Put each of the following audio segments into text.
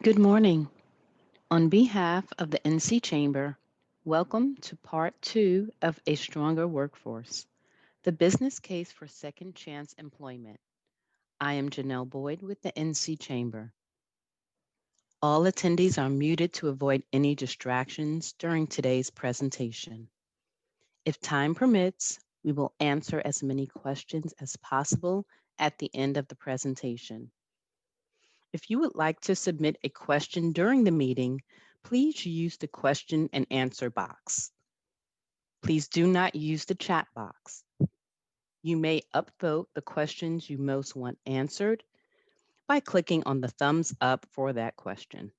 Good morning. On behalf of the NC Chamber, welcome to part two of A Stronger Workforce, the business case for second chance employment. I am Janelle Boyd with the NC Chamber. All attendees are muted to avoid any distractions during today's presentation. If time permits, we will answer as many questions as possible at the end of the presentation. If you would like to submit a question during the meeting, please use the question and answer box. Please do not use the chat box. You may upvote the questions you most want answered by clicking on the thumbs up for that question.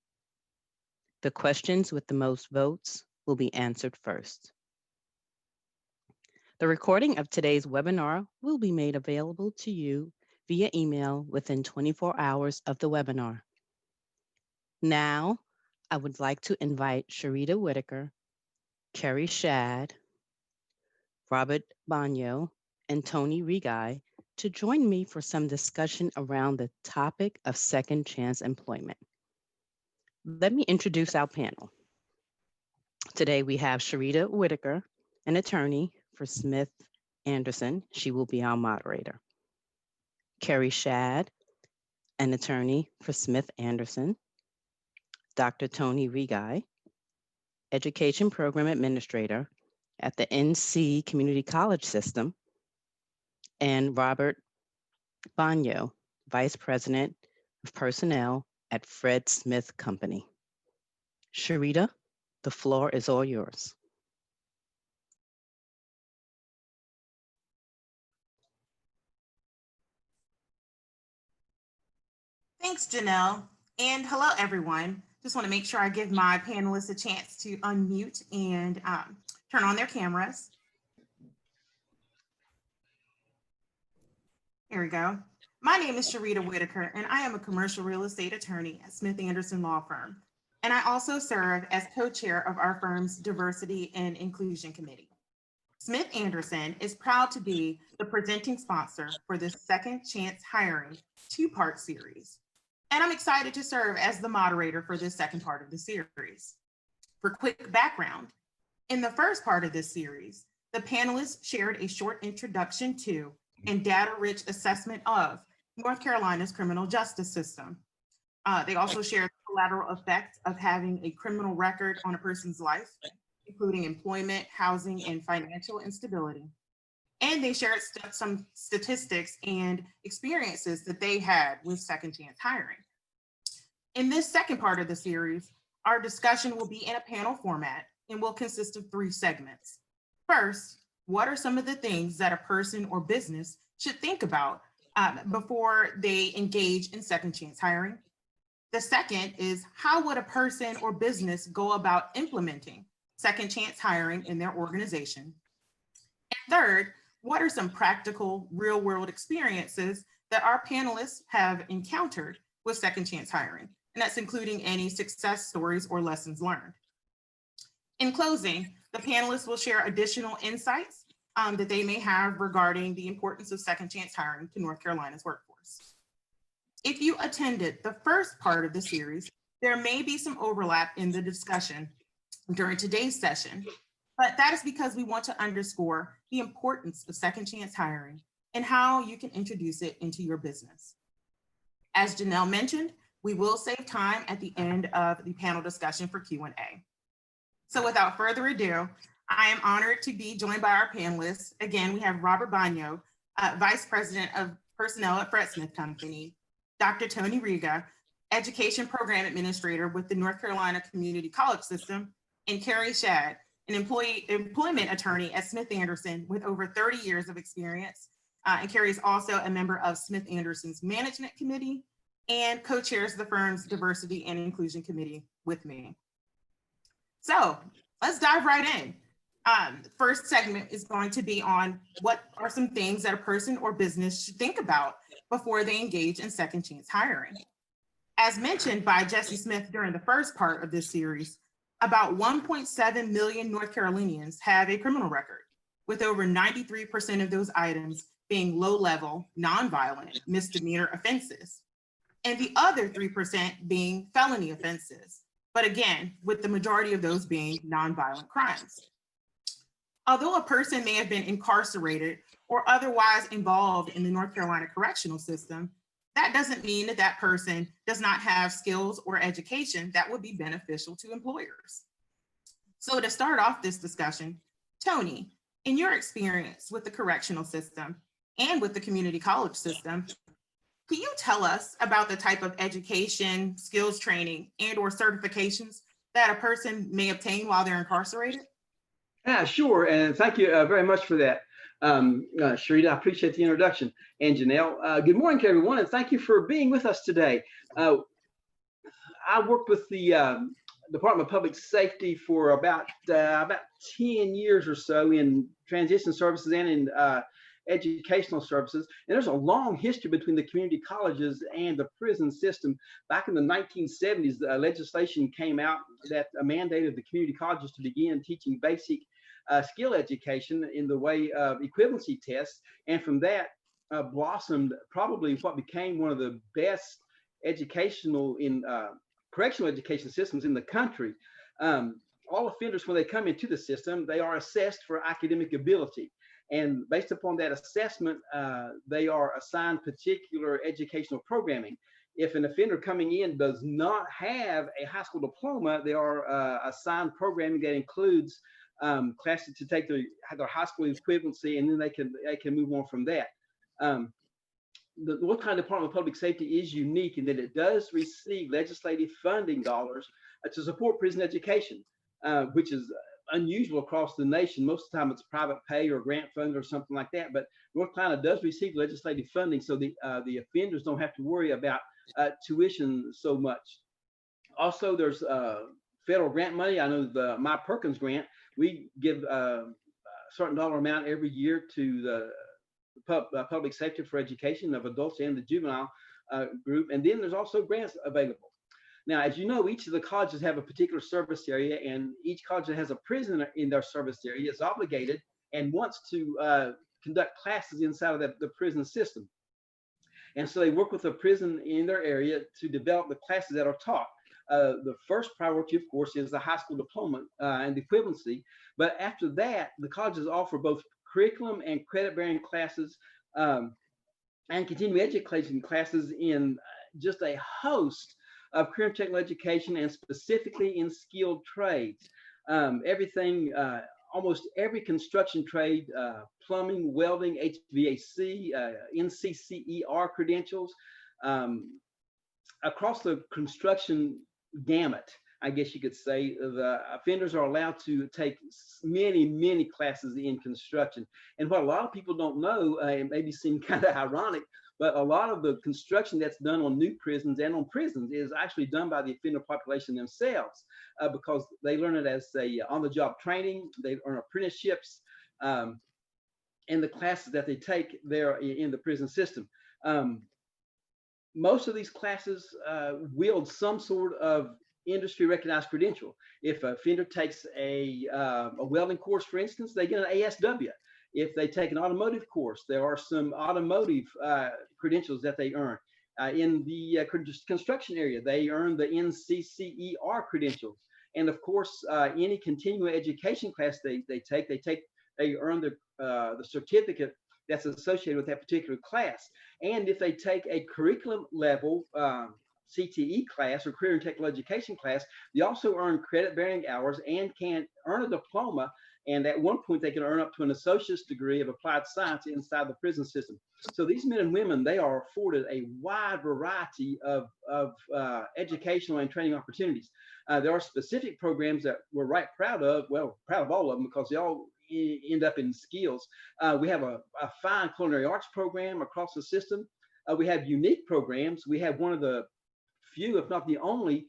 The questions with the most votes will be answered first. The recording of today's webinar will be made available to you via email within 24 hours of the webinar. Now, I would like to invite Sharita Whitaker, Kerry Shad, Robert Bagno, and Tony Regai to join me for some discussion around the topic of second chance employment. Let me introduce our panel. Today we have Sharita Whitaker, an attorney for Smith Anderson. She will be our moderator. Kerry Shad, an attorney for Smith Anderson. Dr. Tony Regai, Education Program Administrator at the NC Community College System, and Robert Bagno, Vice President of Personnel at Fred Smith Company. Sharita, the floor is all yours. Thanks, Janelle. And hello, everyone. Just want to make sure I give my panelists a chance to unmute and turn on their cameras. Here we go. My name is Sharita Whitaker, and I am a commercial real estate attorney at Smith Anderson Law Firm. And I also serve as co-chair of our firm's Diversity and Inclusion Committee. Smith Anderson is proud to be the presenting sponsor for this Second Chance Hiring two-part series. And I'm excited to serve as the moderator for this second part of the series. For quick background, in the first part of this series, the panelists shared a short introduction to and data-rich assessment of North Carolina's criminal justice system. They also shared the collateral effects of having a criminal record on a person's life, including employment, housing, and financial instability. And they shared some statistics and experiences that they had with second chance hiring. In this second part of the series, our discussion will be in a panel format and will consist of 3 segments. First, what are some of the things that a person or business should think about before they engage in second chance hiring? The second is, how would a person or business go about implementing second chance hiring in their organization? And third, what are some practical real-world experiences that our panelists have encountered with second chance hiring? And that's including any success stories or lessons learned. In closing, the panelists will share additional insights that they may have regarding the importance of second chance hiring to North Carolina's workforce. If you attended the first part of the series, there may be some overlap in the discussion during today's session, but that is because we want to underscore the importance of second chance hiring and how you can introduce it into your business. As Janelle mentioned, we will save time at the end of the panel discussion for Q&A. So without further ado, I am honored to be joined by our panelists. Again, we have Robert Bagno, Vice President of Personnel at Fred Smith Company, Dr. Tony Regai, Education Program Administrator with the North Carolina Community College System, and Kerry Shad, an employment attorney at Smith Anderson with over 30 years of experience. And Kerry is also a member of Smith Anderson's Management Committee and co-chairs the firm's Diversity and Inclusion Committee with me. So let's dive right in. First segment is going to be on what are some things that a person or business should think about before they engage in second chance hiring. As mentioned by Jesse Smith during the first part of this series, about 1.7 million North Carolinians have a criminal record, with over 93% of those items being low-level, nonviolent misdemeanor offenses. and the other 3% being felony offenses. But again, with the majority of those being nonviolent crimes. Although a person may have been incarcerated or otherwise involved in the North Carolina correctional system, that doesn't mean that that person does not have skills or education that would be beneficial to employers. So to start off this discussion, Tony, in your experience with the correctional system and with the community college system, can you tell us about the type of education, skills training, and or certifications that a person may obtain while they're incarcerated? Yeah, sure. And thank you very much for that, Sharita. I appreciate the introduction. And Janelle, good morning to everyone, and thank you for being with us today. I worked with the Department of Public Safety for about 10 years or so in transition services and in educational services. And there's a long history between the community colleges and the prison system. Back in the 1970s, legislation came out that mandated the community colleges to begin teaching basic skill education in the way of equivalency tests. And from that blossomed probably what became one of the best educational in correctional education systems in the country. All offenders, when they come into the system, they are assessed for academic ability. And based upon that assessment, they are assigned particular educational programming. If an offender coming in does not have a high school diploma, they are assigned programming that includes classes to take their high school equivalency, and then they can move on from that. The North Carolina Department of Public Safety is unique in that it does receive legislative funding dollars to support prison education, which is unusual across the nation. Most of the time it's private pay or grant funded or something like that, but North Carolina does receive legislative funding, so the offenders don't have to worry about tuition so much. Also, there's federal grant money. I know the My Perkins grant, we give a certain dollar amount every year to the public safety for education of adults and the juvenile group. And then there's also grants available. Now, as you know, each of the colleges have a particular service area, and each college that has a prison in their service area is obligated and wants to conduct classes inside of the prison system. And so they work with a prison in their area to develop the classes that are taught. The first priority, of course, is the high school diploma and equivalency. But after that, the colleges offer both curriculum and credit-bearing classes and continuing education classes in just a host of career and technical education, and specifically in skilled trades. Everything, almost every construction trade, plumbing, welding, HVAC, NCCER credentials, across the construction gamut, I guess you could say, the offenders are allowed to take many classes in construction. And what a lot of people don't know, it maybe seem kind of ironic, but a lot of the construction that's done on new prisons and on prisons is actually done by the offender population themselves, because they learn it as a on-the-job training. They earn apprenticeships in the classes that they take there in the prison system. Most of these classes wield some sort of industry recognized credential. If an offender takes a welding course, for instance, they get an ASW. If they take an automotive course, there are some automotive credentials that they earn. In the construction area, they earn the NCCER credentials. And of course, any continuing education class they earn the certificate that's associated with that particular class. And if they take a curriculum level CTE class or career and technical education class, they also earn credit-bearing hours and can earn a diploma. And at one point, they can earn up to an associate's degree of applied science inside the prison system. So these men and women, they are afforded a wide variety of educational and training opportunities. There are specific programs that we're right proud of, well, proud of all of them, because they all end up in skills. We have a fine culinary arts program across the system. We have unique programs. We have one of the few, if not the only,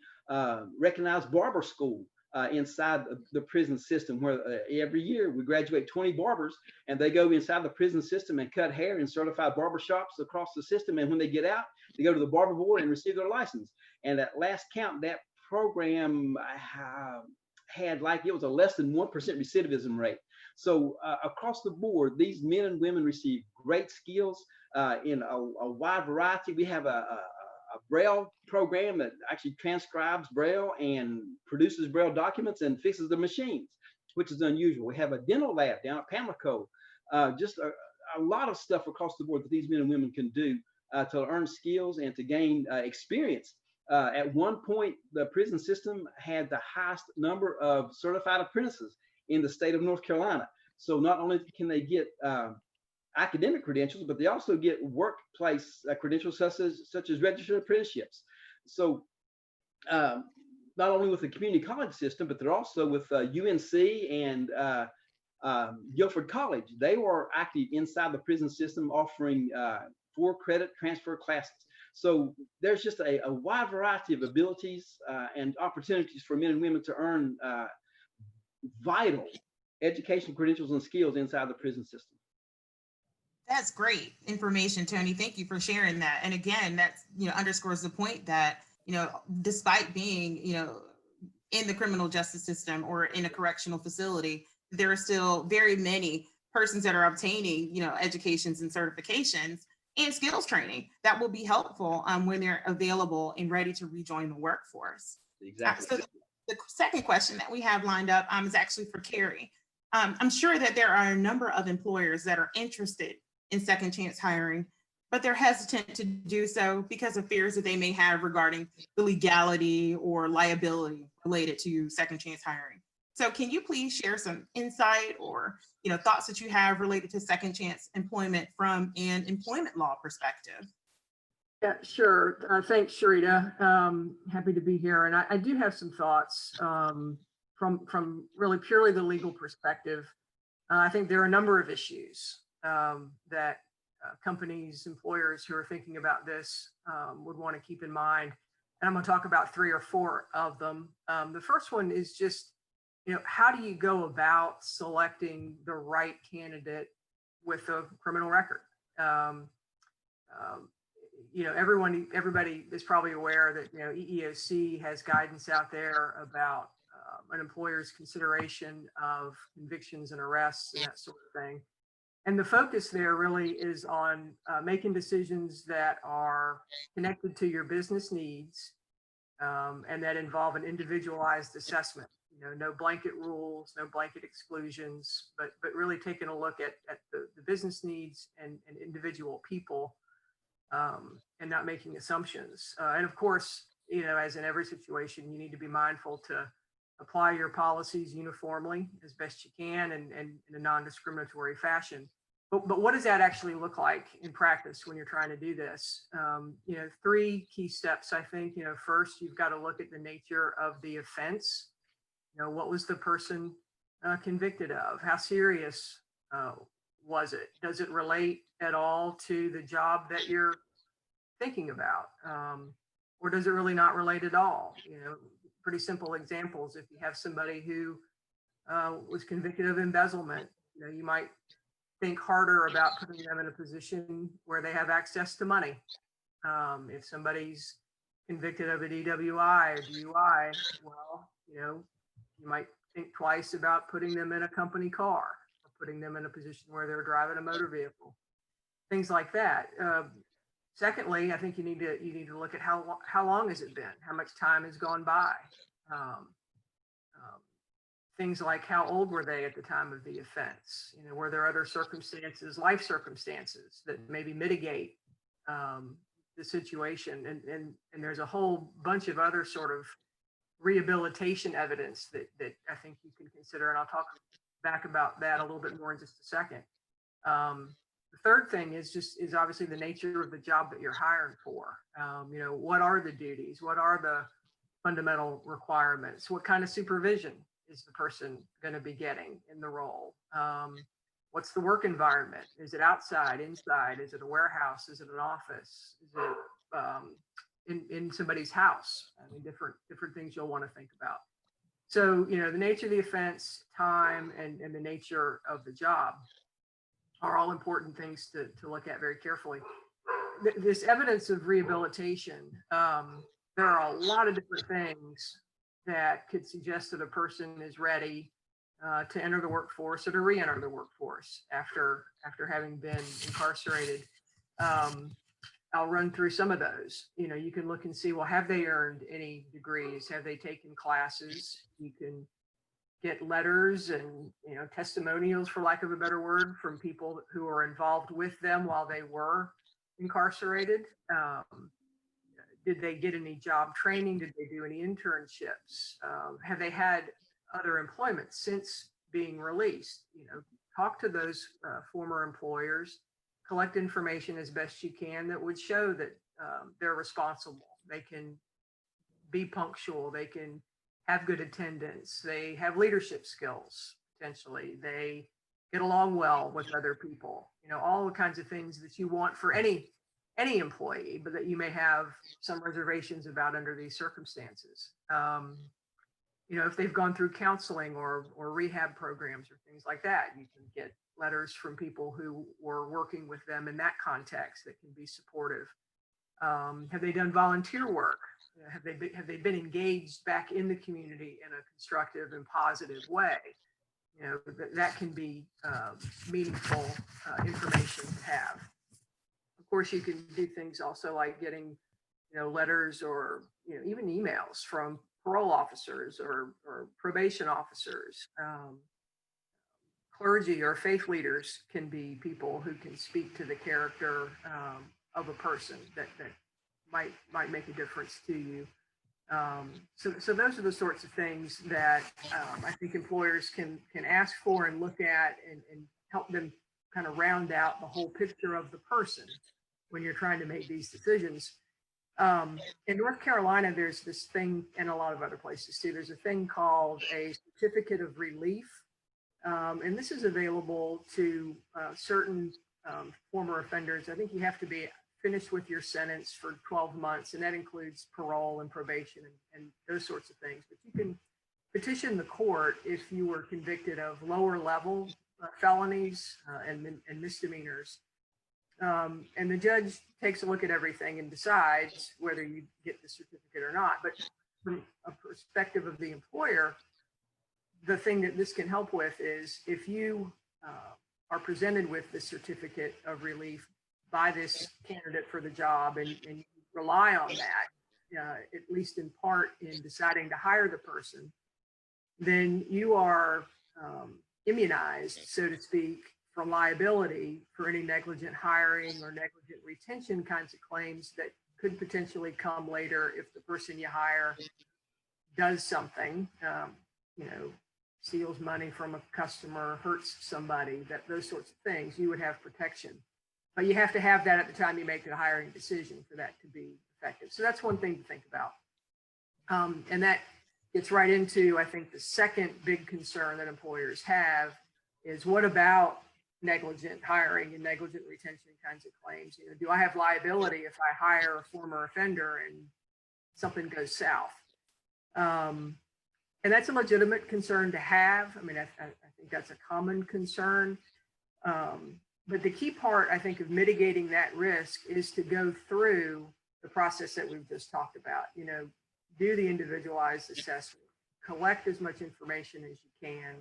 recognized barber school inside the prison system, where every year we graduate 20 barbers, and they go inside the prison system and cut hair in certified barber shops across the system. And when they get out, they go to the barber board and receive their license. And at last count, that program had, like, it was a less than 1% recidivism rate. So across the board, these men and women receive great skills in a wide variety. We have a Braille program that actually transcribes Braille and produces Braille documents and fixes the machines, which is unusual. We have a dental lab down at Pamlico. Just a lot of stuff across the board that these men and women can do to earn skills and to gain experience. At one point, the prison system had the highest number of certified apprentices in the state of North Carolina. So not only can they get academic credentials, but they also get workplace credentials such as registered apprenticeships. So not only with the community college system, but they're also with UNC and Guilford College. They were actually inside the prison system offering 4-credit transfer classes. So there's just a wide variety of abilities and opportunities for men and women to earn vital education credentials and skills inside the prison system. That's great information, Tony. Thank you for sharing that. And again, that's, underscores the point that, despite being, in the criminal justice system or in a correctional facility, there are still very many persons that are obtaining, educations and certifications and skills training that will be helpful when they're available and ready to rejoin the workforce. Exactly. So the second question that we have lined up is actually for Carrie. I'm sure that there are a number of employers that are interested in second chance hiring, but they're hesitant to do so because of fears that they may have regarding the legality or liability related to second chance hiring. So can you please share some insight or thoughts that you have related to second chance employment from an employment law perspective? Yeah, sure. Thanks, Sharita. Happy to be here. And I do have some thoughts from really purely the legal perspective. I think there are a number of issues that companies, employers who are thinking about this would want to keep in mind. And I'm going to talk about 3 or 4 of them. The first one is just, how do you go about selecting the right candidate with a criminal record? Everybody is probably aware that, EEOC has guidance out there about an employer's consideration of convictions and arrests and that sort of thing. And the focus there really is on making decisions that are connected to your business needs and that involve an individualized assessment. No blanket rules, no blanket exclusions, but really taking a look at the business needs and individual people and not making assumptions. And of course, as in every situation, you need to be mindful to apply your policies uniformly as best you can and in a non-discriminatory fashion. But what does that actually look like in practice when you're trying to do this? 3 key steps, I think. First, you've got to look at the nature of the offense. What was the person convicted of? How serious was it? Does it relate at all to the job that you're thinking about? Or does it really not relate at all? Pretty simple examples. If you have somebody who was convicted of embezzlement, you might think harder about putting them in a position where they have access to money. If somebody's convicted of a DWI or DUI, well, you might think twice about putting them in a company car or putting them in a position where they're driving a motor vehicle, things like that. Secondly, I think you need to look at how long has it been, how much time has gone by. Things like how old were they at the time of the offense? Were there other circumstances, life circumstances that maybe mitigate the situation? And there's a whole bunch of other sort of rehabilitation evidence that I think you can consider. And I'll talk back about that a little bit more in just a second. The third thing is obviously the nature of the job that you're hiring for. What are the duties? What are the fundamental requirements? What kind of supervision is the person going to be getting in the role? What's the work environment? Is it outside, inside? Is it a warehouse? Is it an office? Is it in somebody's house? I mean, different things you'll want to think about. So, the nature of the offense, time, and the nature of the job are all important things to look at very carefully. This evidence of rehabilitation, there are a lot of different things that could suggest that a person is ready to enter the workforce or to re-enter the workforce after having been incarcerated. I'll run through some of those. You can look and see, well, have they earned any degrees? Have they taken classes? You can get letters and, testimonials, for lack of a better word, from people who are involved with them while they were incarcerated. Did they get any job training? Did they do any internships? Have they had other employment since being released? Talk to those former employers, collect information as best you can that would show that they're responsible. They can be punctual. They can have good attendance. They have leadership skills, potentially. They get along well with other people. All the kinds of things that you want for any employee, but that you may have some reservations about under these circumstances. If they've gone through counseling or rehab programs or things like that, you can get letters from people who were working with them in that context that can be supportive. Have they done volunteer work? Have they been engaged back in the community in a constructive and positive way? That can be meaningful information to have. Of course, you can do things also like getting, letters or, even emails from parole officers or probation officers. Clergy or faith leaders can be people who can speak to the character of a person that might make a difference to you. So those are the sorts of things that I think employers can ask for and look at and help them kind of round out the whole picture of the person when you're trying to make these decisions. In North Carolina, there's this thing, and a lot of other places too, there's a thing called a certificate of relief. And this is available to certain former offenders. I think you have to be finished with your sentence for 12 months, and that includes parole and probation and those sorts of things. But you can petition the court if you were convicted of lower level felonies and misdemeanors. And the judge takes a look at everything and decides whether you get the certificate or not. But from a perspective of the employer, the thing that this can help with is if you are presented with the certificate of relief by this candidate for the job and you rely on that, at least in part in deciding to hire the person, then you are immunized, so to speak, from liability for any negligent hiring or negligent retention kinds of claims that could potentially come later if the person you hire does something, steals money from a customer, hurts somebody, those sorts of things. You would have protection. But you have to have that at the time you make the hiring decision for that to be effective. So that's one thing to think about. And that gets right into, I think, the second big concern that employers have is, what about negligent hiring and negligent retention kinds of claims? Do I have liability if I hire a former offender and something goes south? And that's a legitimate concern to have. I mean, I think that's a common concern. But the key part, I think, of mitigating that risk is to go through the process that we've just talked about. Do the individualized assessment, collect as much information as you can,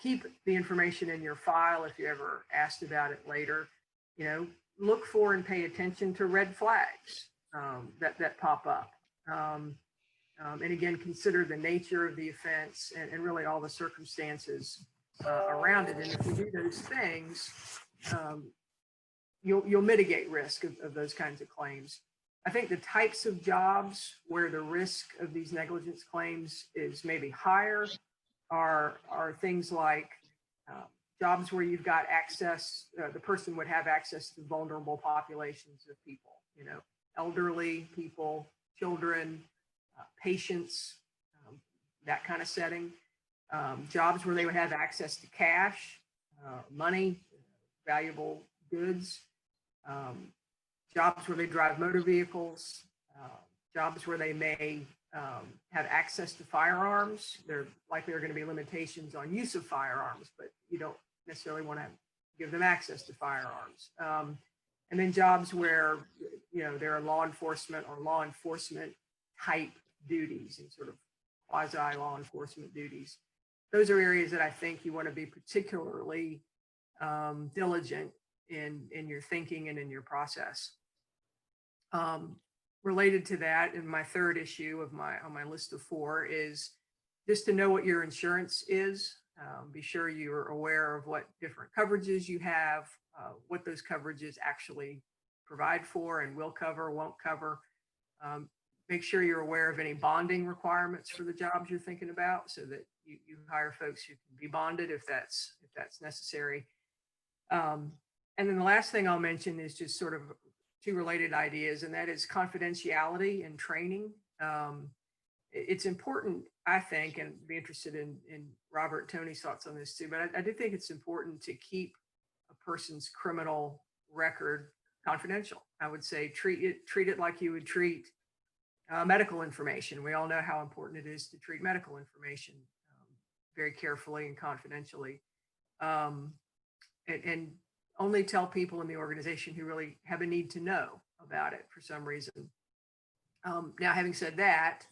keep the information in your file if you're ever asked about it later. Look for and pay attention to red flags that pop up. And again, consider the nature of the offense and really all the circumstances around it. And if you do those things, you'll mitigate risk of those kinds of claims. I think the types of jobs where the risk of these negligence claims is maybe higher are things like jobs where you've got access, the person would have access to vulnerable populations of people, elderly people, children, patients, that kind of setting. Jobs where they would have access to cash, money, valuable goods. Jobs where they drive motor vehicles. Jobs where they may have access to firearms. There likely are going to be limitations on use of firearms, but you don't necessarily want to give them access to firearms. And then jobs where, there are law enforcement or law enforcement type duties and sort of quasi law enforcement duties. Those are areas that I think you want to be particularly diligent in your thinking and in your process. Related to that, and my third issue on my list of 4 is just to know what your insurance is. Be sure you're aware of what different coverages you have, what those coverages actually provide for and will cover, won't cover. Make sure you're aware of any bonding requirements for the jobs you're thinking about, so that you hire folks who can be bonded if that's necessary. And then the last thing I'll mention is just sort of 2 related ideas, and that is confidentiality and training. It's important, I think, and be interested in Robert and Tony's thoughts on this too, but I do think it's important to keep a person's criminal record confidential. I would say treat it like you would treat medical information. We all know how important it is to treat medical information very carefully and confidentially, and only tell people in the organization who really have a need to know about it for some reason. Now, having said that,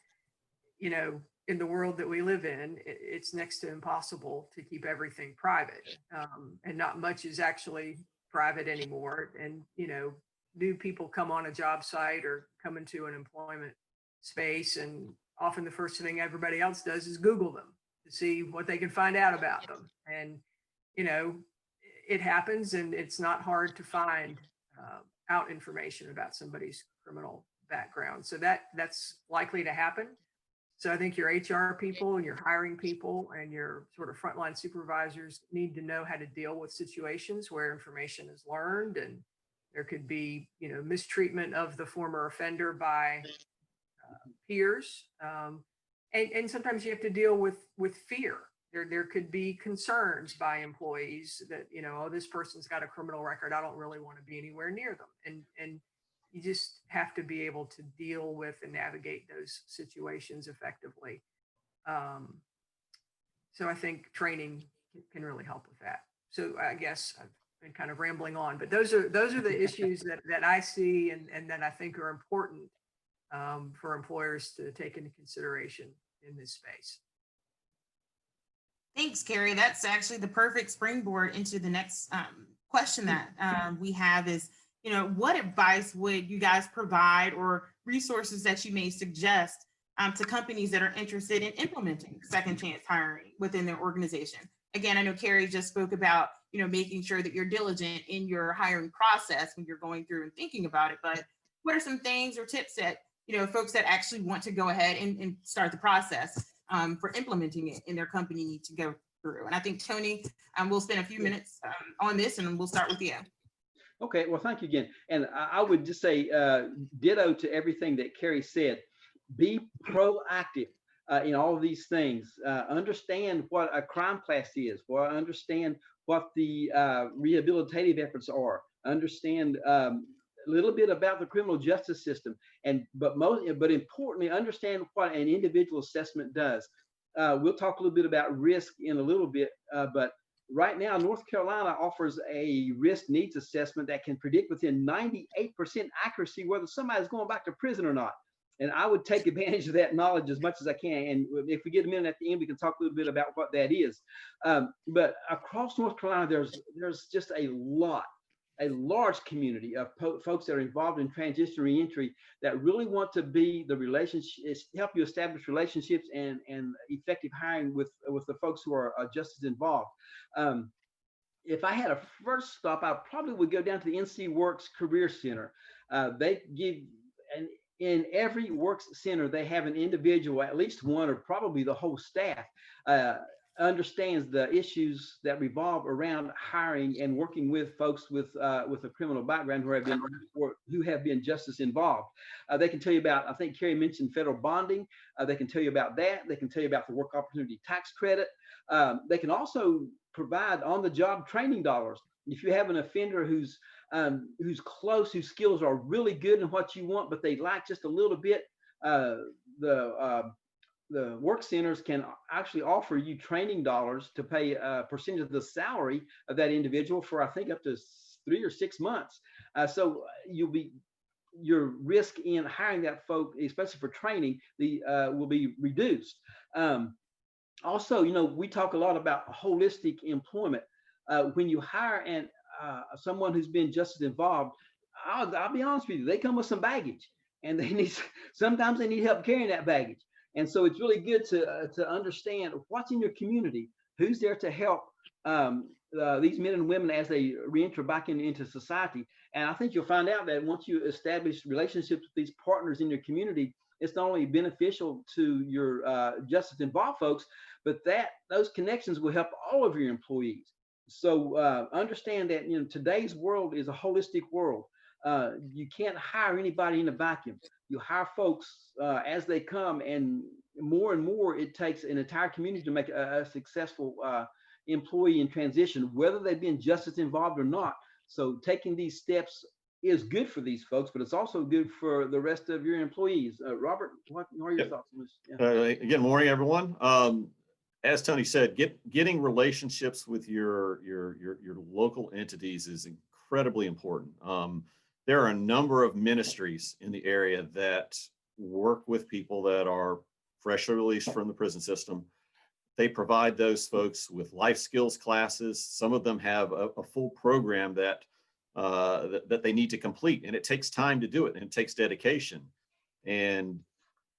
in the world that we live in, it's next to impossible to keep everything private, and not much is actually private anymore. And, new people come on a job site or come into an employment space, and often the first thing everybody else does is Google them to see what they can find out about them. And, it happens, and it's not hard to find out information about somebody's criminal background. So that's likely to happen. So I think your HR people and your hiring people and your sort of frontline supervisors need to know how to deal with situations where information is learned, and there could be, mistreatment of the former offender by peers. And sometimes you have to deal with fear. There could be concerns by employees that, oh, this person's got a criminal record, I don't really want to be anywhere near them. And you just have to be able to deal with and navigate those situations effectively. So I think training can really help with that. So I guess I've been kind of rambling on, but those are the issues that I see and that I think are important for employers to take into consideration in this space. Thanks, Carrie. That's actually the perfect springboard into the next question that we have is, what advice would you guys provide or resources that you may suggest to companies that are interested in implementing second chance hiring within their organization? Again, I know Carrie just spoke about, making sure that you're diligent in your hiring process when you're going through and thinking about it, but what are some things or tips that, folks that actually want to go ahead and start the process for implementing it in their company need to go through? And I think, Tony, we'll spend a few minutes on this, and we'll start with you. Okay, well, thank you again. And I would just say ditto to everything that Carrie said. Be proactive in all of these things. Understand what a crime class is. Understand what the rehabilitative efforts are. Understand a little bit about the criminal justice system, but importantly, understand what an individual assessment does. We'll talk a little bit about risk in a little bit, but right now, North Carolina offers a risk needs assessment that can predict within 98% accuracy whether somebody's going back to prison or not. And I would take advantage of that knowledge as much as I can. And if we get a minute at the end, we can talk a little bit about what that is. But across North Carolina, there's just a large community of folks that are involved in transition reentry that really want to be the relationships, help you establish relationships and effective hiring with the folks who are just as involved. If I had a first stop, I probably would go down to the NC Works Career Center. They give, and in every Works Center, they have an individual, at least one, or probably the whole staff, understands the issues that revolve around hiring and working with folks with a criminal background who have been justice involved. They can tell you about, I think Carrie mentioned federal bonding. They can tell you about that. They can tell you about the work opportunity tax credit. They can also provide on-the-job training dollars. If you have an offender who's close, whose skills are really good in what you want, but they lack just a little bit, the work centers can actually offer you training dollars to pay a percentage of the salary of that individual for, I think, up to 3 or 6 months. So your risk in hiring that folk, especially for training, will be reduced. Also, we talk a lot about holistic employment. When you hire someone who's been justice involved, I'll be honest with you, they come with some baggage, and they need sometimes they need help carrying that baggage. And so it's really good to understand what's in your community, who's there to help these men and women as they reenter back into society. And I think you'll find out that once you establish relationships with these partners in your community, it's not only beneficial to your justice involved folks, but that those connections will help all of your employees. So understand that today's world is a holistic world. You can't hire anybody in a vacuum. You hire folks as they come, and more it takes an entire community to make a successful employee in transition, whether they've been justice involved or not. So taking these steps is good for these folks, but it's also good for the rest of your employees. Robert, what are your thoughts on this? Yeah. Again, morning, everyone. As Tony said, getting relationships with your local entities is incredibly important. There are a number of ministries in the area that work with people that are freshly released from the prison system. They provide those folks with life skills classes. Some of them have a full program that they need to complete, and it takes time to do it, and it takes dedication. And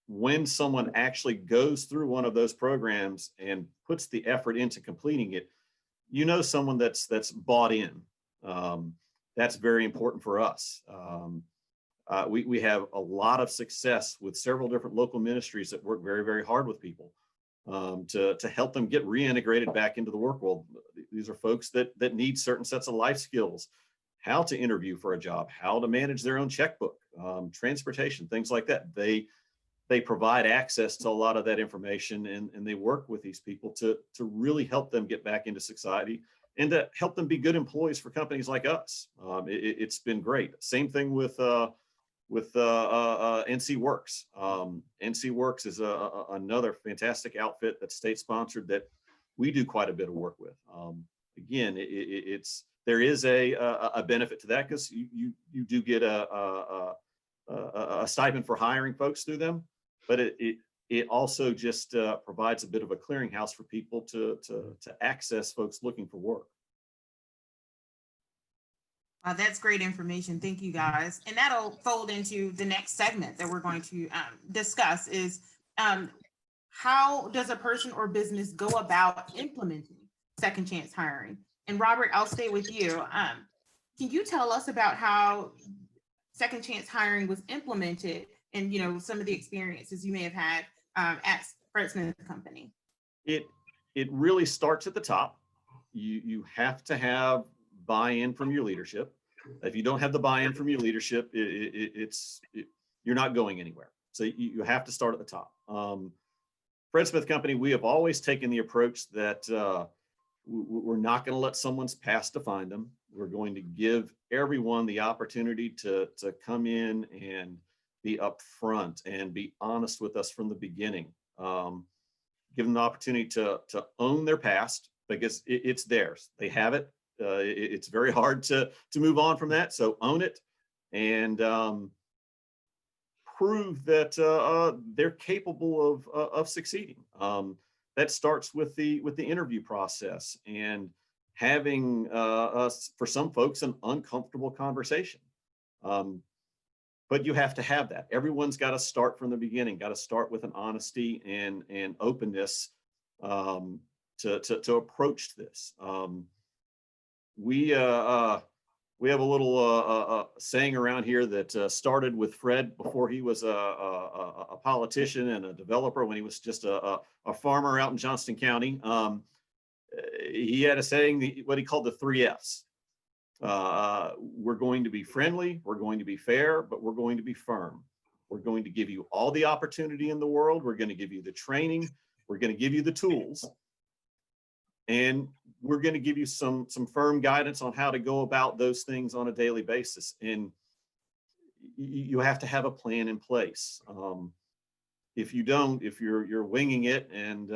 when someone actually goes through one of those programs and puts the effort into completing it, someone that's bought in. That's very important for us. We have a lot of success with several different local ministries that work very, very hard with people to help them get reintegrated back into the work world. These are folks that need certain sets of life skills, how to interview for a job, how to manage their own checkbook, transportation, things like that. They provide access to a lot of that information, and they work with these people to really help them get back into society and to help them be good employees for companies like us. It's been great. Same thing with NC Works. NC Works is another fantastic outfit that's state sponsored that we do quite a bit of work with. Again, there is a benefit to that because you do get a stipend for hiring folks through them, but it also just provides a bit of a clearinghouse for people to access folks looking for work. That's great information. Thank you, guys. And that'll fold into the next segment that we're going to discuss is how does a person or business go about implementing second chance hiring? And Robert, I'll stay with you. Can you tell us about how second chance hiring was implemented and some of the experiences you may have had at Fred Smith Company? It really starts at the top. You have to have buy-in from your leadership. If you don't have the buy-in from your leadership, you're not going anywhere. So you have to start at the top. Fred Smith Company, we have always taken the approach that we're not going to let someone's past define them. We're going to give everyone the opportunity to come in and be upfront and be honest with us from the beginning. Give them the opportunity to own their past because it's theirs. They have it. It's very hard to move on from that. So own it and prove that they're capable of succeeding. That starts with the interview process and having for some folks an uncomfortable conversation. But you have to have that. Everyone's got to start from the beginning. Got to start with an honesty and openness to approach this. We have a little saying around here that started with Fred before he was a politician and a developer when he was just a farmer out in Johnston County. He had a saying, what he called the 3 F's. We're going to be friendly, we're going to be fair, but we're going to be firm. We're going to give you all the opportunity in the world. We're going to give you the training. We're going to give you the tools. And we're going to give you some firm guidance on how to go about those things on a daily basis. And you have to have a plan in place. If you don't, if you're winging it and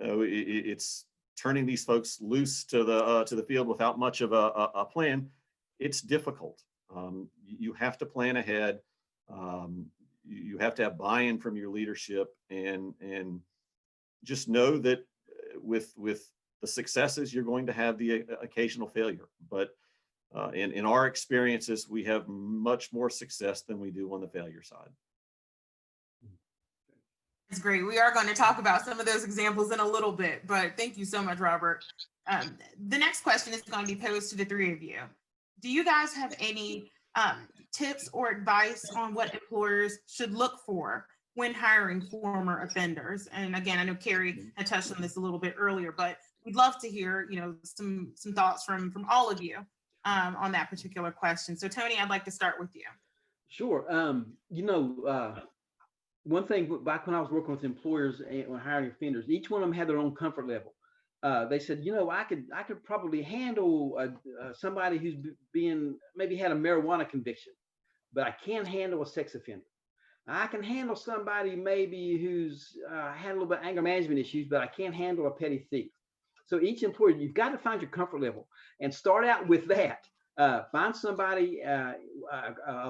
it's turning these folks loose to the field without much of a plan, it's difficult. You have to plan ahead. You have to have buy-in from your leadership and just know that with the successes, you're going to have the occasional failure, but In our experiences, we have much more success than we do on the failure side. That's great. We are going to talk about some of those examples in a little bit, but thank you so much, Robert. The next question is going to be posed to the three of you. Do you guys have any tips or advice on what employers should look for when hiring former offenders? And again, I know Carrie had touched on this a little bit earlier, but we'd love to hear, some thoughts from all of you on that particular question. So Tony, I'd like to start with you. Sure. One thing back when I was working with employers and hiring offenders, each one of them had their own comfort level. They said, I could probably handle somebody who's maybe had a marijuana conviction, but I can't handle a sex offender. I can handle somebody maybe who's had a little bit of anger management issues, but I can't handle a petty thief. So each employer, you've got to find your comfort level and start out with that. Find somebody a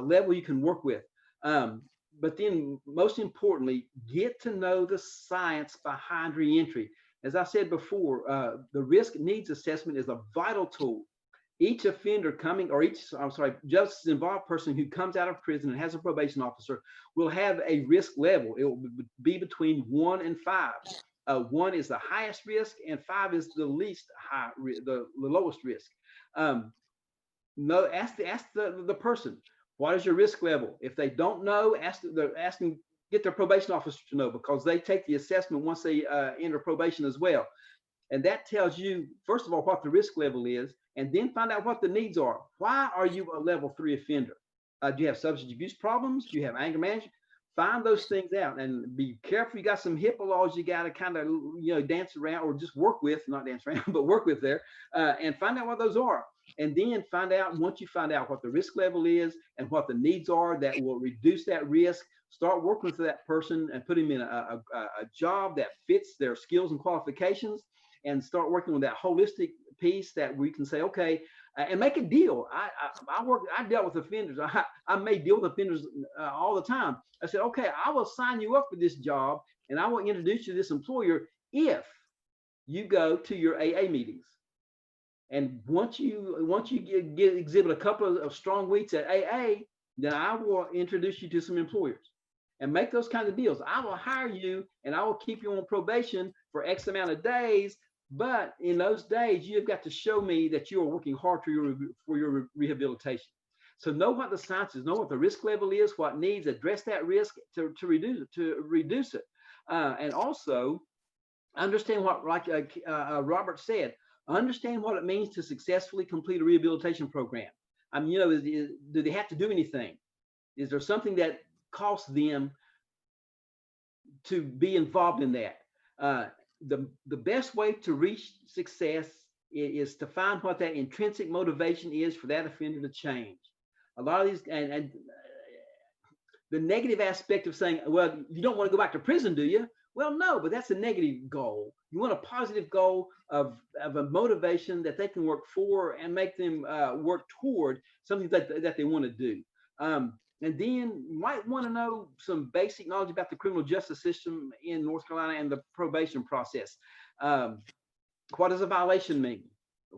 level you can work with. But then most importantly, get to know the science behind reentry. As I said before, the risk needs assessment is a vital tool. Each offender justice involved person who comes out of prison and has a probation officer will have a risk level. It will be between 1 and 5. 1 is the highest risk and 5 is the least high, the lowest risk. Ask the person, what is your risk level? If they don't know, get their probation officer to know, because they take the assessment once they enter probation as well. And that tells you, first of all, what the risk level is, and then find out what the needs are. Why are you a level 3 offender? Do you have substance abuse problems? Do you have anger management? Find those things out and be careful. You got some HIPAA laws you got to kind of, dance around or just work with, not dance around, but work with there, and find out what those are. And then once you find out what the risk level is and what the needs are that will reduce that risk, start working with that person and put him in a job that fits their skills and qualifications, and start working on that holistic piece that we can say, okay, and make a deal. I dealt with offenders. I may deal with offenders all the time. I said, okay, I will sign you up for this job and I will introduce you to this employer if you go to your AA meetings. And once you exhibit a couple of strong weeks at AA, then I will introduce you to some employers and make those kinds of deals. I will hire you and I will keep you on probation for X amount of days. But in those days, you've got to show me that you are working hard for your rehabilitation. So know what the science is, know what the risk level is, what needs, address that risk to reduce it. And also understand what, like Robert said, understand what it means to successfully complete a rehabilitation program. Do they have to do anything? Is there something that costs them to be involved in that? The best way to reach success is to find what that intrinsic motivation is for that offender to change. A lot of these, and the negative aspect of saying, well, you don't want to go back to prison, do you? Well, no, but that's a negative goal. You want a positive goal of a motivation that they can work for and make them work toward something that they want to do. And then you might want to know some basic knowledge about the criminal justice system in North Carolina and the probation process. What does a violation mean?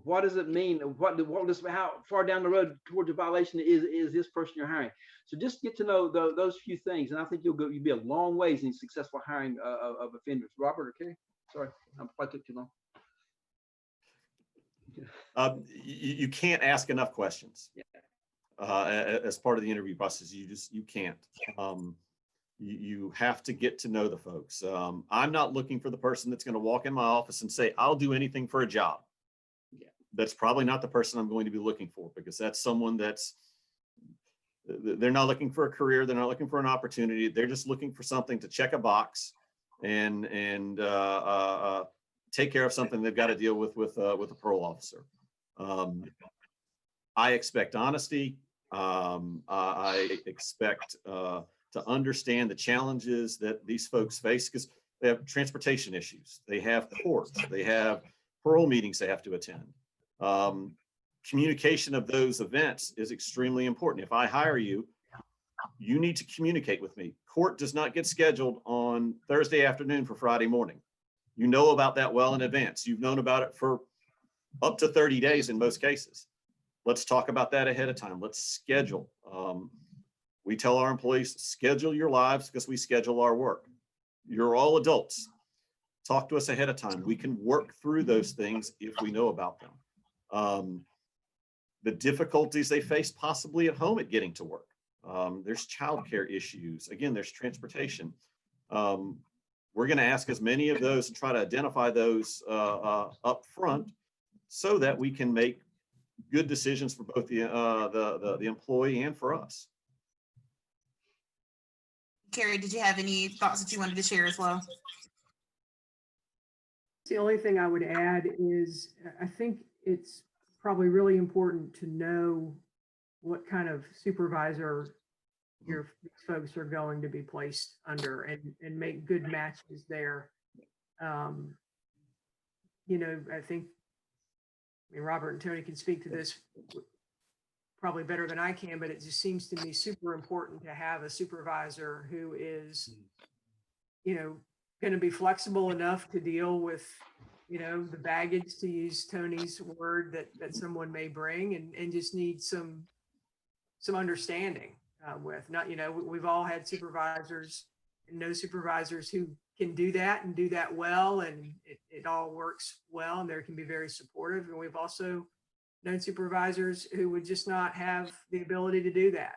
What does it mean? How far down the road towards a violation is this person you're hiring? So just get to know those few things, and I think you'll be a long ways in successful hiring of offenders. Robert or Carrie? Sorry, I took too long. You can't ask enough questions. Yeah. As part of the interview process, you can't. You have to get to know the folks. I'm not looking for the person that's going to walk in my office and say, I'll do anything for a job. Yeah. That's probably not the person I'm going to be looking for, because that's someone they're not looking for a career. They're not looking for an opportunity. They're just looking for something to check a box and take care of something they've got to deal with a parole officer. I expect honesty. I expect to understand the challenges that these folks face, because they have transportation issues, they have courts, they have parole meetings they have to attend. Communication of those events is extremely important. If I hire you, you need to communicate with me. Court does not get scheduled on Thursday afternoon for Friday morning. You know about that well in advance. You've known about it for up to 30 days in most cases. let's talk about that ahead of time. Let's schedule. We tell our employees, schedule your lives because we schedule our work. You're all adults. Talk to us ahead of time. We can work through those things if we know about them. The difficulties they face possibly at home at getting to work. There's childcare issues. Again, there's transportation. We're going to ask as many of those and try to identify those up front so that we can make good decisions for both the employee and for us. Carrie, did you have any thoughts that you wanted to share as well? The only thing I would add is I think it's probably really important to know what kind of supervisor your folks are going to be placed under and make good matches there. You know, I think, I mean, Robert and Tony can speak to this probably better than I can, but it just seems to me super important to have a supervisor who is, you know, going to be flexible enough to deal with, you know, the baggage, to use Tony's word, that someone may bring, and just need some understanding with. Not, you know, we've all had supervisors and no supervisors who can do that and do that well, and it all works well, and they can be very supportive. And we've also known supervisors who would just not have the ability to do that,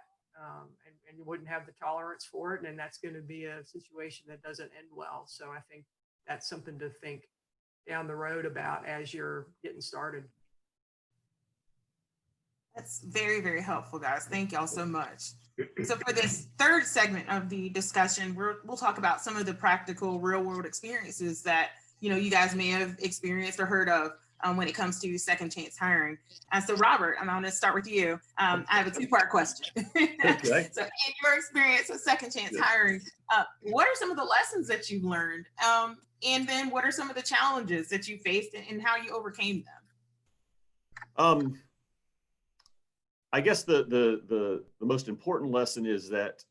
and you wouldn't have the tolerance for it, and that's going to be a situation that doesn't end well. So I think that's something to think down the road about as you're getting started. That's very, very helpful, guys. Thank y'all so much. So for this third segment of the discussion, we'll talk about some of the practical real world experiences that, you know, you guys may have experienced or heard of when it comes to second chance hiring. So Robert, I'm going to start with you. I have a two-part question. Okay. So in your experience with second chance hiring, what are some of the lessons that you've learned? And then what are some of the challenges that you faced and how you overcame them? I guess the most important lesson is that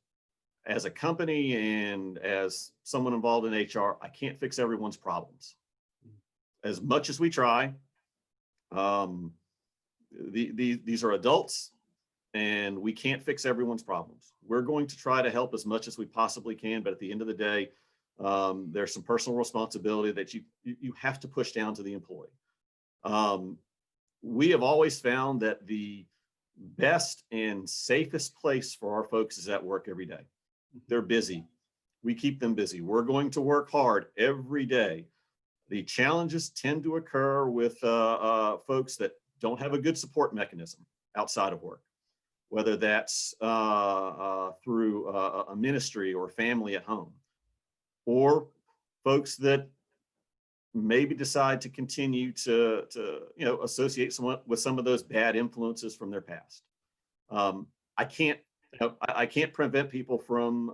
as a company and as someone involved in HR, I can't fix everyone's problems. As much as we try, these are adults and we can't fix everyone's problems. We're going to try to help as much as we possibly can, but at the end of the day, there's some personal responsibility that you have to push down to the employee. We have always found that the best and safest place for our folks is at work every day. They're busy. We keep them busy. We're going to work hard every day. The challenges tend to occur with folks that don't have a good support mechanism outside of work, whether that's through a ministry or family at home, or folks that maybe decide to continue to you know, associate someone with some of those bad influences from their past. I can't prevent people from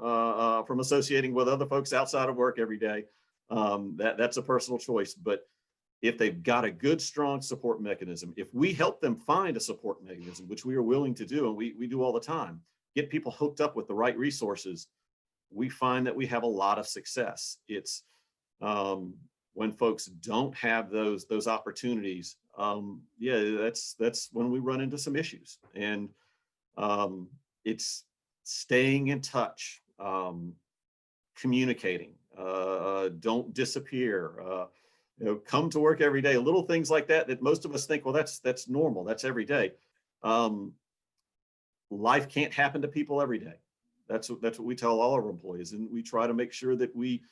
associating with other folks outside of work every day. That's a personal choice. But if they've got a good, strong support mechanism, if we help them find a support mechanism, which we are willing to do, and we do all the time, get people hooked up with the right resources, we find that we have a lot of success. It's when folks don't have those opportunities, yeah, that's when we run into some issues. And it's staying in touch, communicating, don't disappear, you know, come to work every day. Little things like that most of us think, well, that's normal, that's every day. Life can't happen to people every day. That's what we tell all our employees, and we try to make sure that we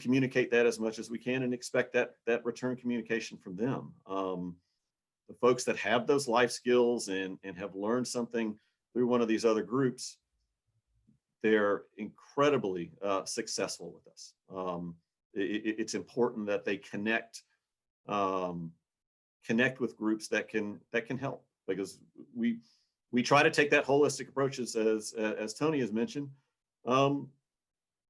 communicate that as much as we can and expect that return communication from them. The folks that have those life skills and have learned something through one of these other groups, they're incredibly successful with us. It's important that they connect with groups that can help, because we try to take that holistic approach as Tony has mentioned.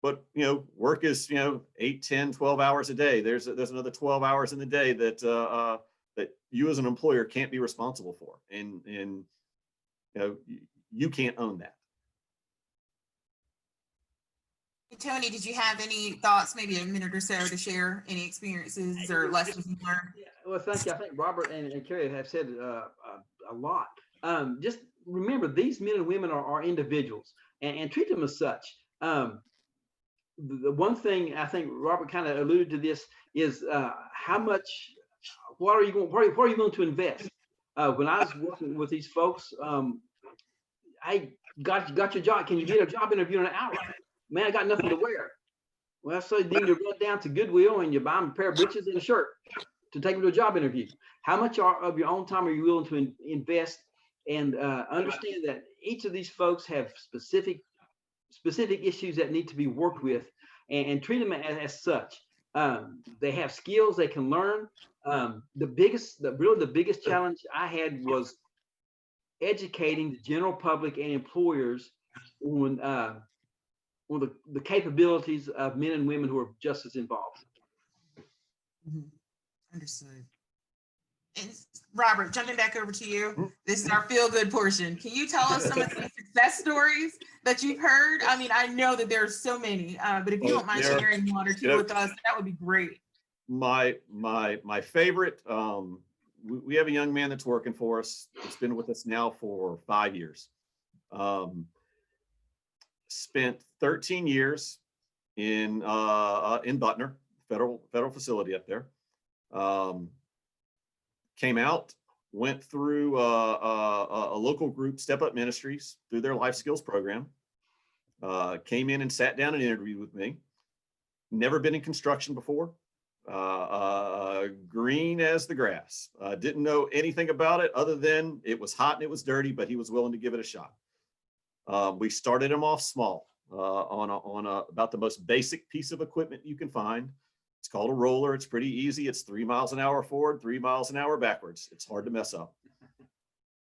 But, you know, work is, you know, 8, 10, 12 hours a day. There's another 12 hours in the day that you as an employer can't be responsible for. And you know, you can't own that. Tony, did you have any thoughts, maybe a minute or so, to share any experiences or lessons you learned? Yeah, well, thank you. I think Robert and Carrie have said a lot. just remember these men and women are individuals, and treat them as such. The one thing I think Robert kind of alluded to this is how much, what are you going, where are you going to invest? When I was working with these folks, I got your job. Can you get a job interview in an hour? Man, I got nothing to wear. Well, so you need to run down to Goodwill and you buy them a pair of breeches and a shirt to take them to a job interview. How much of your own time are you willing to invest? And understand that each of these folks have specific issues that need to be worked with, and treat them as such. They have skills they can learn. The biggest challenge I had was educating the general public and employers on the capabilities of men and women who are just as involved. Mhm. Understood. And Robert, jumping back over to you, this is our feel-good portion. Can you tell us some of the success stories that you've heard? I mean, I know that there's so many, but if you don't mind sharing one or two with us, that would be great. My favorite, we have a young man that's working for us. It's been with us now for 5 years. Spent 13 years in Butner, federal facility up there. Came out, went through a local group, Step Up Ministries, through their life skills program. Came in and sat down and interviewed with me. Never been in construction before. Green as the grass. Didn't know anything about it other than it was hot and it was dirty, but he was willing to give it a shot. We started him off small on about the most basic piece of equipment you can find. It's called a roller. It's pretty easy. It's 3 miles an hour forward, 3 miles an hour backwards. It's hard to mess up.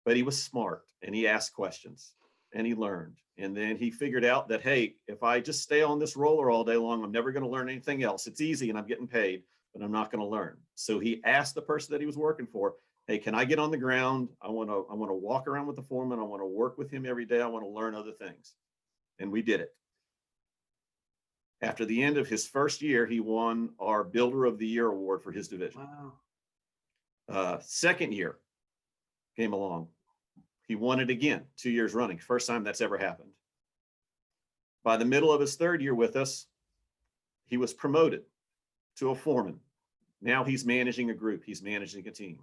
But he was smart and he asked questions and he learned. And then he figured out that, hey, if I just stay on this roller all day long, I'm never going to learn anything else. It's easy and I'm getting paid, but I'm not going to learn. So he asked the person that he was working for, hey, can I get on the ground? I want to walk around with the foreman. I want to work with him every day. I want to learn other things. And we did it. After the end of his first year, he won our Builder of the Year award for his division. Wow. Second year came along. He won it again, 2 years running. First time that's ever happened. By the middle of his third year with us, he was promoted to a foreman. Now he's managing a group. He's managing a team.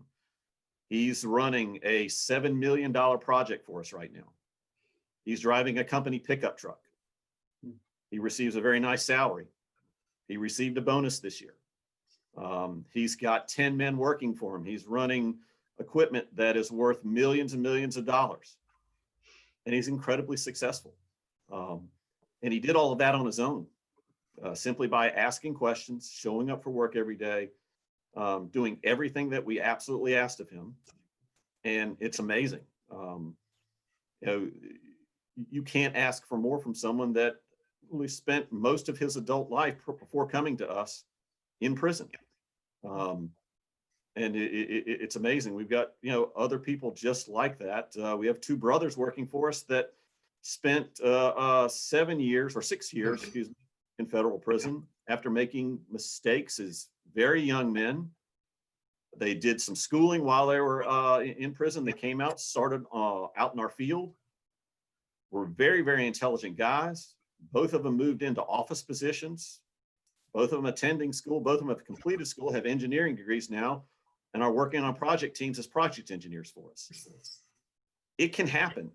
He's running a $7 million project for us right now. He's driving a company pickup truck. He receives a very nice salary. He received a bonus this year. He's got 10 men working for him. He's running equipment that is worth millions and millions of dollars. And he's incredibly successful. And he did all of that on his own, simply by asking questions, showing up for work every day, doing everything that we absolutely asked of him. And it's amazing. You can't ask for more from someone that really spent most of his adult life before coming to us in prison. And it's amazing. We've got, other people just like that. We have 2 brothers working for us that spent 6 years, in federal prison after making mistakes as very young men. They did some schooling while they were in prison. They came out, started out in our field. Were very, very intelligent guys. Both of them moved into office positions. Both of them attending school. Both of them have completed school, have engineering degrees now, and are working on project teams as project engineers for us. It can happen.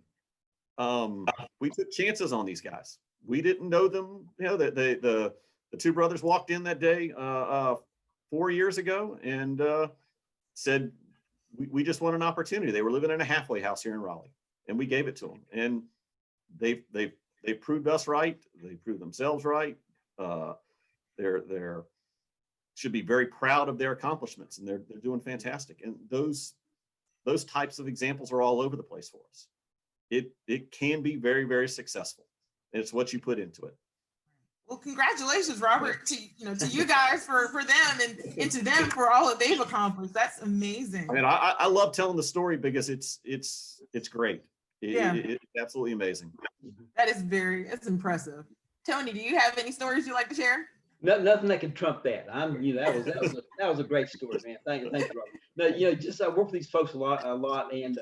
We took chances on these guys. We didn't know them. The 2 brothers walked in that day 4 years ago and said, we just want an opportunity. They were living in a halfway house here in Raleigh, and we gave it to them. And they proved us right. They proved themselves right. They're should be very proud of their accomplishments, and they're doing fantastic. And those types of examples are all over the place for us. It can be very, very successful. It's what you put into it. Well, congratulations, Robert, to you guys for them and to them for all that they've accomplished. That's amazing. I mean, I love telling the story because it's great. It's absolutely amazing. That's impressive. Tony, do you have any stories you'd like to share? Nothing that can trump that. That was a great story, man. Thank you, Robert. No, just I work with these folks a lot, and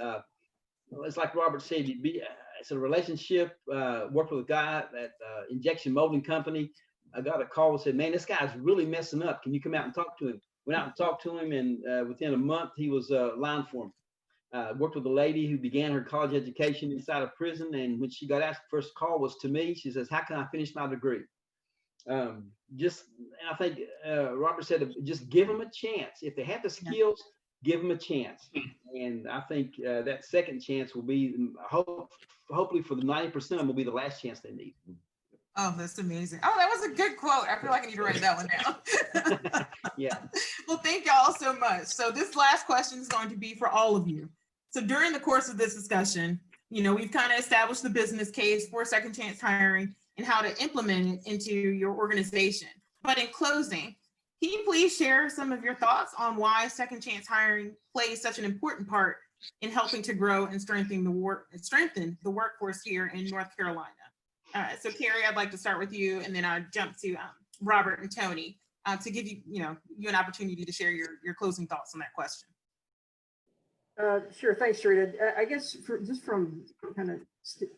it's like Robert said, it's a relationship. Worked with a guy at injection molding company. I got a call and said, man, this guy's really messing up. Can you come out and talk to him? Went out and talked to him, and within a month, he was line for him. Worked with a lady who began her college education inside of prison, and when she got asked, first call was to me. She says, how can I finish my degree? And I think Robert said, just give them a chance. If they have the skills, give them a chance. And I think that second chance will be, hopefully for the 90% of them, will be the last chance they need. Oh, that's amazing. Oh, that was a good quote. I feel like I need to write that one down. Yeah. Well, thank y'all so much. So this last question is going to be for all of you. So during the course of this discussion, we've kind of established the business case for second chance hiring and how to implement it into your organization. But in closing, can you please share some of your thoughts on why second chance hiring plays such an important part in helping to grow and strengthen the workforce here in North Carolina? So Carrie, I'd like to start with you, and then I'll jump to Robert and Tony to give you an opportunity to share your closing thoughts on that question. Sure, thanks, Sharita. I guess just from kind of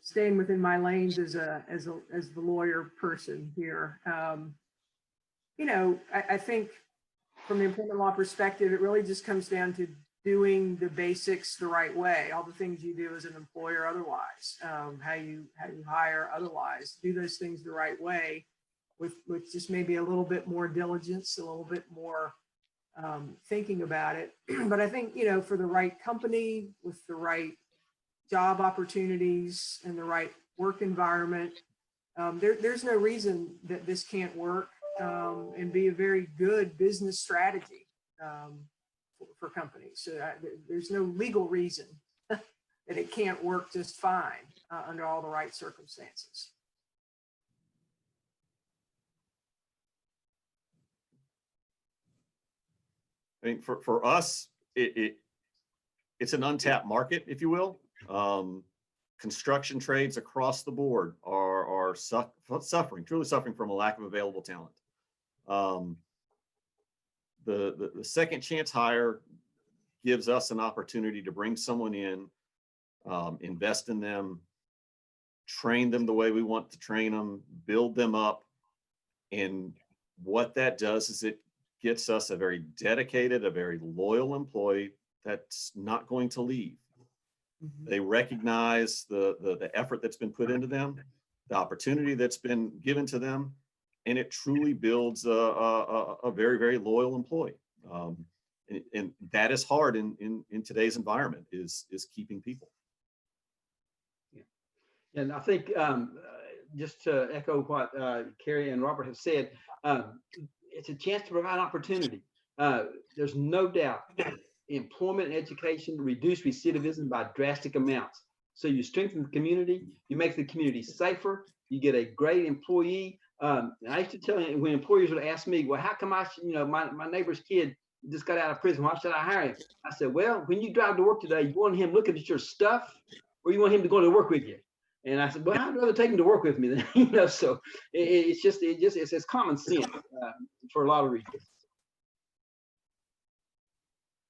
staying within my lanes as the lawyer person here, I think from the employment law perspective, it really just comes down to doing the basics the right way. All the things you do as an employer, otherwise, how you hire, otherwise, do those things the right way, with just maybe a little bit more diligence, a little bit more thinking about it. But I think for the right company, with the right job opportunities and the right work environment, there's no reason that this can't work and be a very good business strategy for companies. So there's no legal reason that it can't work just fine under all the right circumstances. I think for us, it's an untapped market, if you will. Construction trades across the board are suffering, truly suffering from a lack of available talent. The second chance hire gives us an opportunity to bring someone in, invest in them, train them the way we want to train them, build them up. And what that does is it gets us a very dedicated, a very loyal employee that's not going to leave. Mm-hmm. They recognize the effort that's been put into them, the opportunity that's been given to them, and it truly builds a very, very loyal employee. And that is hard in today's environment, is keeping people. Yeah. And I think just to echo what Carrie and Robert have said, it's a chance to provide opportunity. There's no doubt employment and education reduce recidivism by drastic amounts. So you strengthen the community, you make the community safer, you get a great employee. I used to tell you, when employers would ask me, well, how come my neighbor's kid just got out of prison, why should I hire him? I said, well, when you drive to work today, you want him looking at your stuff, or you want him to go to work with you? And I said, well, I'd rather take him to work with me than, so it's common sense for a lot of reasons.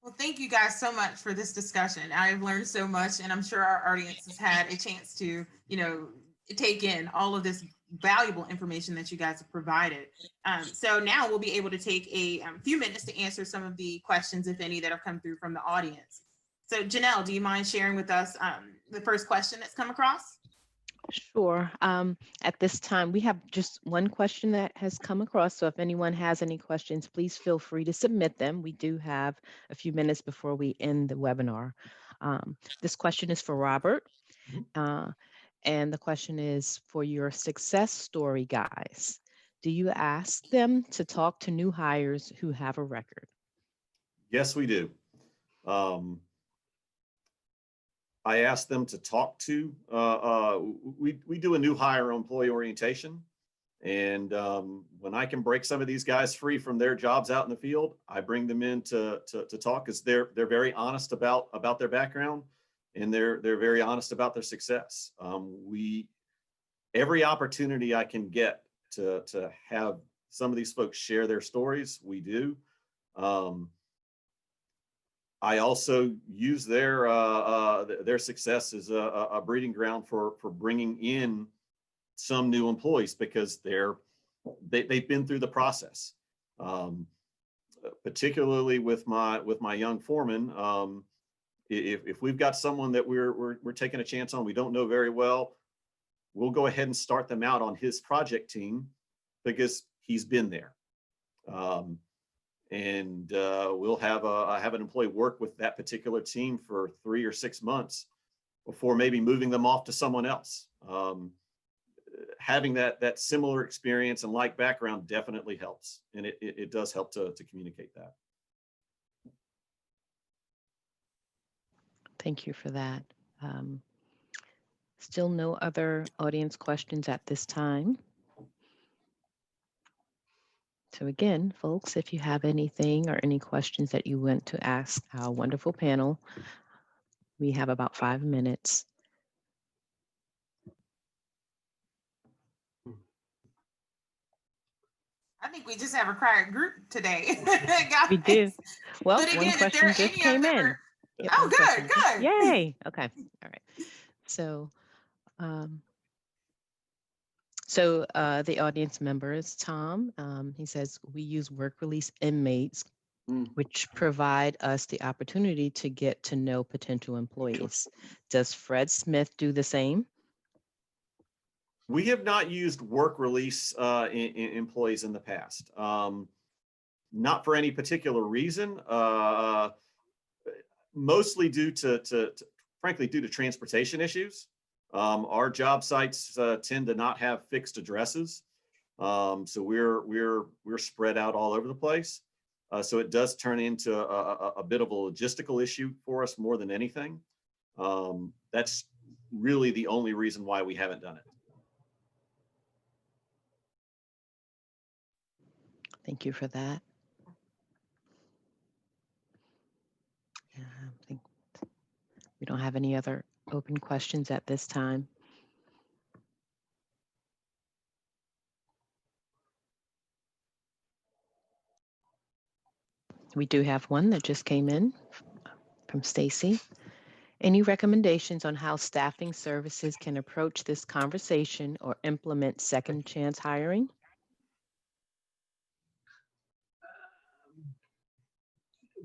Well, thank you guys so much for this discussion. I've learned so much, and I'm sure our audience has had a chance to, take in all of this valuable information that you guys have provided. So now we'll be able to take a few minutes to answer some of the questions, if any, that have come through from the audience. So Janelle, do you mind sharing with us the first question that's come across? Sure. At this time, we have just one question that has come across. So if anyone has any questions, please feel free to submit them. We do have a few minutes before we end the webinar. This question is for Robert. And the question is, for your success story guys, do you ask them to talk to new hires who have a record? Yes, we do. I ask them to talk to, we do a new hire employee orientation. And when I can break some of these guys free from their jobs out in the field, I bring them in to talk, because they're very honest about their background, and they're very honest about their success. Every opportunity I can get to have some of these folks share their stories, we do. I also use their success as a breeding ground for bringing in some new employees, because they've been through the process. Particularly with my young foreman, if we've got someone that we're taking a chance on, we don't know very well, we'll go ahead and start them out on his project team because he's been there. And we'll have an employee work with that particular team for 3 or 6 months before maybe moving them off to someone else. Having that similar experience and like background definitely helps, and it does help to communicate that. Thank you for that. Still no other audience questions at this time. So again, folks, if you have anything or any questions that you want to ask our wonderful panel, we have about 5 minutes. I think we just have a quiet group today. We do. Well, But one again, if there question are just any came in. other- Yep, Oh, one good, question just- good. Yay. Okay. All right. So, the audience member is Tom. He says, we use work release inmates, which provide us the opportunity to get to know potential employees. Does Fred Smith do the same? We have not used work release in employees in the past. Not for any particular reason. Mostly due to frankly, due to transportation issues. Our job sites tend to not have fixed addresses. So we're spread out all over the place. So it does turn into a bit of a logistical issue for us more than anything. That's really the only reason why we haven't done it. Thank you for that. I think we don't have any other open questions at this time. We do have one that just came in from Stacy. Any recommendations on how staffing services can approach this conversation or implement second chance hiring?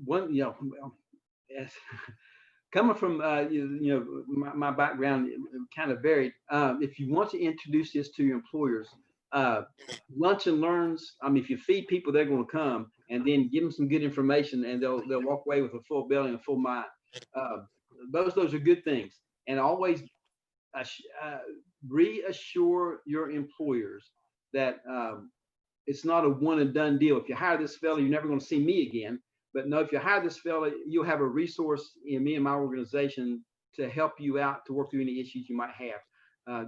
One, well, yes. Coming from my background kind of varied. If you want to introduce this to your employers, lunch and learns. I mean, if you feed people, they're going to come, and then give them some good information, and they'll walk away with a full belly and a full mind. Those are good things, and always reassure your employers that it's not a one and done deal. If you hire this fella, you're never going to see me again. But no, if you hire this fella, you'll have a resource in me and my organization to help you out to work through any issues you might have.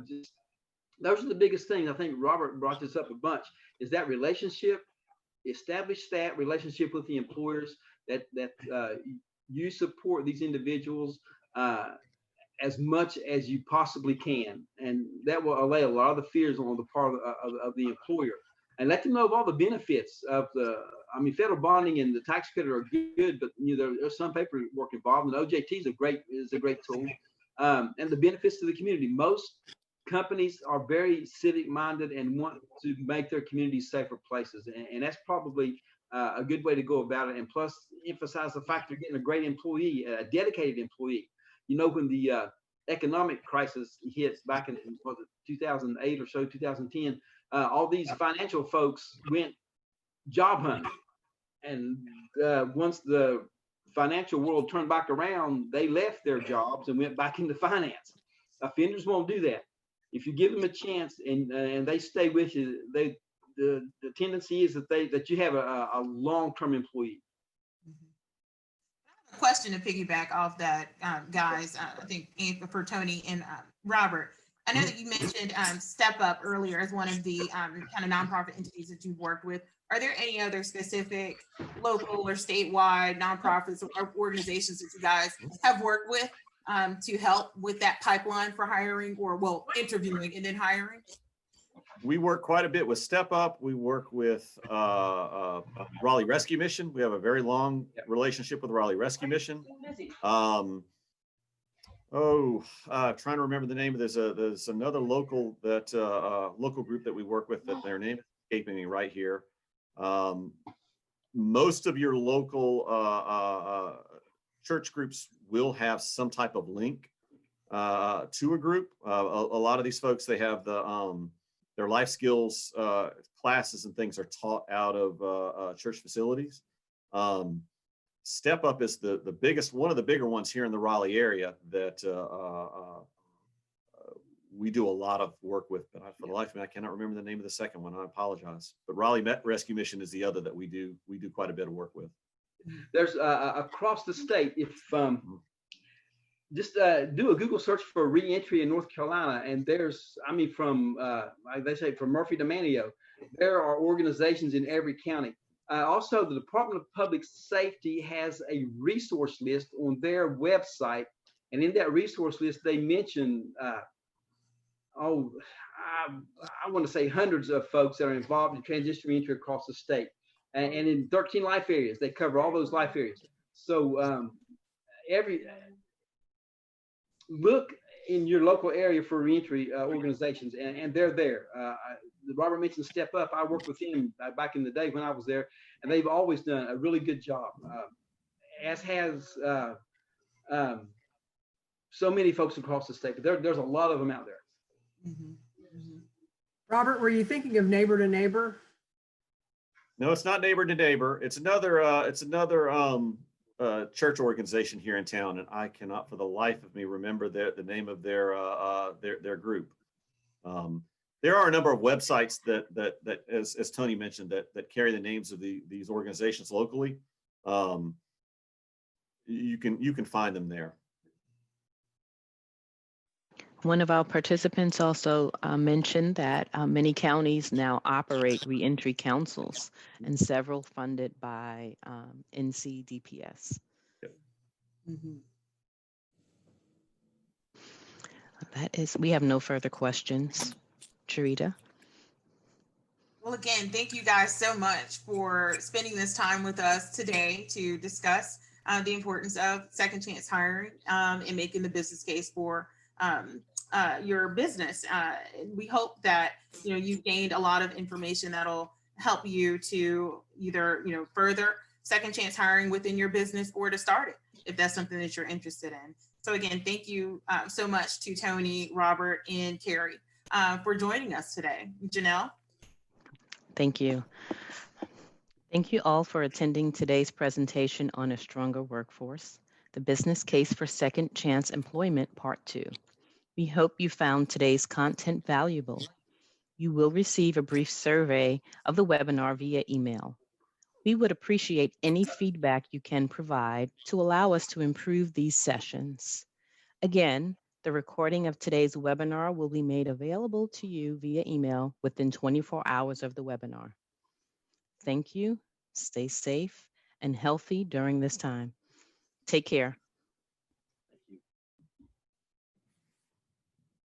Those are the biggest things. I think Robert brought this up a bunch, is that relationship, establish that relationship with the employers, that you support these individuals as much as you possibly can. And that will allay a lot of the fears on the part of the employer. And let them know of all the benefits of federal bonding and the tax credit are good, but there's some paperwork involved, and OJT is a great tool. And the benefits to the community. Most companies are very civic minded and want to make their communities safer places, and that's probably a good way to go about it. And plus, emphasize the fact you're getting a great employee, a dedicated employee. When the economic crisis hits back in 2008 or so, 2010. All these financial folks went job hunting, and once the financial world turned back around, they left their jobs and went back into finance. Offenders won't do that. If you give them a chance and they stay with you, the tendency is that you have a long-term employee. A question to piggyback off that, guys. I think for Tony and Robert. I know that you mentioned Step Up earlier as one of the kind of nonprofit entities that you've worked with. Are there any other specific local or statewide nonprofits or organizations that you guys have worked with to help with that pipeline for hiring, or interviewing and then hiring? We work quite a bit with Step Up. We work with Raleigh Rescue Mission. We have a very long relationship with Raleigh Rescue Mission. Trying to remember the name. There's another local local group that we work with that their name is escaping me right here. Most of your local church groups will have some type of link to a group. A lot of these folks, they have their life skills classes and things are taught out of church facilities. Step Up is the biggest, one of the bigger ones here in the Raleigh area that we do a lot of work with, but for the life of me, I cannot remember the name of the second one. I apologize. But Raleigh Rescue Mission is the other that we do quite a bit of work with. There's across the state, if just do a Google search for reentry in North Carolina, and there's, I mean, from like they say, from Murphy to Manio, there are organizations in every county. Also, the Department of Public Safety has a resource list on their website, and in that resource list, they mention, I want to say hundreds of folks that are involved in transition reentry across the state, and in 13 life areas, they cover all those life areas. So look in your local area for reentry organizations, and they're there. Robert mentioned Step Up. I worked with him back in the day when I was there, and they've always done a really good job, as has so many folks across the state. But there's a lot of them out there. Mhm, mhm. Robert, were you thinking of Neighbor to Neighbor? No, it's not Neighbor to Neighbor. It's another church organization here in town, and I cannot for the life of me remember the name of their group. There are a number of websites that as Tony mentioned that carry the names of these organizations locally. You can find them there. One of our participants also mentioned that many counties now operate reentry councils, and several funded by NCDPS. Mhm. We have no further questions. Charita? Well, again, thank you guys so much for spending this time with us today to discuss the importance of second chance hiring and making the business case for your business. We hope that you've gained a lot of information that'll help you to either further second chance hiring within your business or to start it if that's something that you're interested in. So again, thank you so much to Tony, Robert, and Carrie for joining us today. Janelle? Thank you. Thank you all for attending today's presentation on a stronger workforce, the business case for second chance employment, part 2. We hope you found today's content valuable. You will receive a brief survey of the webinar via email. We would appreciate any feedback you can provide to allow us to improve these sessions. Again, the recording of today's webinar will be made available to you via email within 24 hours of the webinar. Thank you. Stay safe and healthy during this time. Take care.